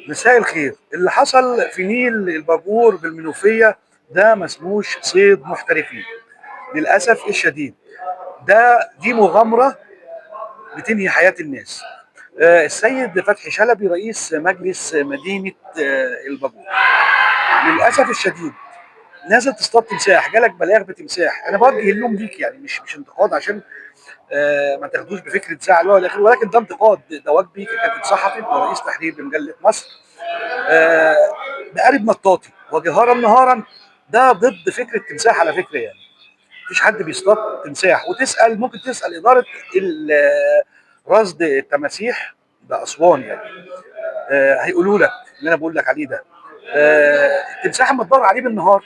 مساء الخير. اللي حصل في نيل الباجور بالمنوفية ده ما اسموش صيد محترفين للأسف الشديد. دي مغامرة بتنهي حياة الناس. السيد فتحي شلبي رئيس مجلس مدينة الباجور للأسف الشديد نازل تصطاد تمساح، جالك بلاغ بتمساح. انا بوجه اللوم ليك، يعني مش انتقاد عشان ما تاخدوش بفكره زعل ولا اخره، ولكن ده انتقاد، ده واجبي ككاتب صحفي ورئيس تحرير بمجله مصر. آه، بقارب مطاطي وجهارا نهارا. ده ضد فكره تمساح على فكره، يعني مفيش حد بيصطاد تمساح. وتسال، ممكن تسال اداره رصد التماسيح باسوان، يعني هيقولوا لك اللي انا بقول لك عليه ده. التمساح اما تدور عليه بالنهار،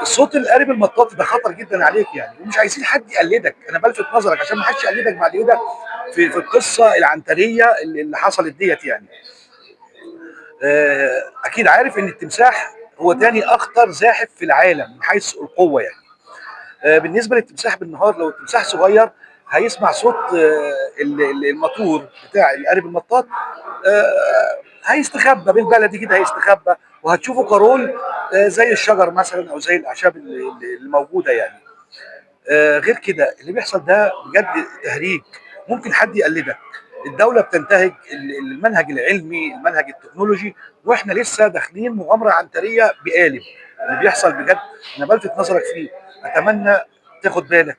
الصوت القارب المطاطي ده خطر جدا عليك يعني، ومش عايزين حد يقلدك. انا بلفت نظرك عشان ما حدش يقلدك بعد كده في القصه العنتريه اللي حصلت ديت يعني. اكيد عارف ان التمساح هو تاني اخطر زاحف في العالم من حيث القوه يعني. بالنسبه للتمساح بالنهار، لو التمساح صغير هيسمع صوت الموتور بتاع القارب المطاط، هيستخبى بالبلدي كده، هيستخبى وهتشوفه كارول زي الشجر مثلا او زي الاعشاب اللي موجوده يعني. غير كده اللي بيحصل ده بجد تهريج، ممكن حد يقلدك. الدولة بتنتهج المنهج العلمي، المنهج التكنولوجي، واحنا لسه داخلين مغامرة عنترية بقالب. اللي بيحصل بجد انا بلفت نظرك فيه، اتمنى تاخد بالك.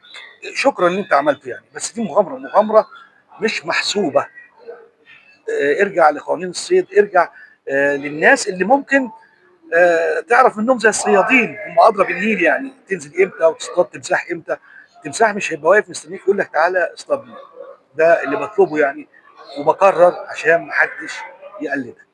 شكرا اللي انت عملته يعني، بس دي مغامرة مش محسوبة. ارجع لقوانين الصيد، ارجع للناس اللي ممكن تعرف منهم زي الصيادين، هم اضرب النيل يعني، تنزل امتى وتصطاد تمساح امتى. التمساح مش هيبقى واقف مستنيك يقول لك تعالى اصطادني. ده اللي بطلبه يعني، وبكرر عشان محدش يقلدك.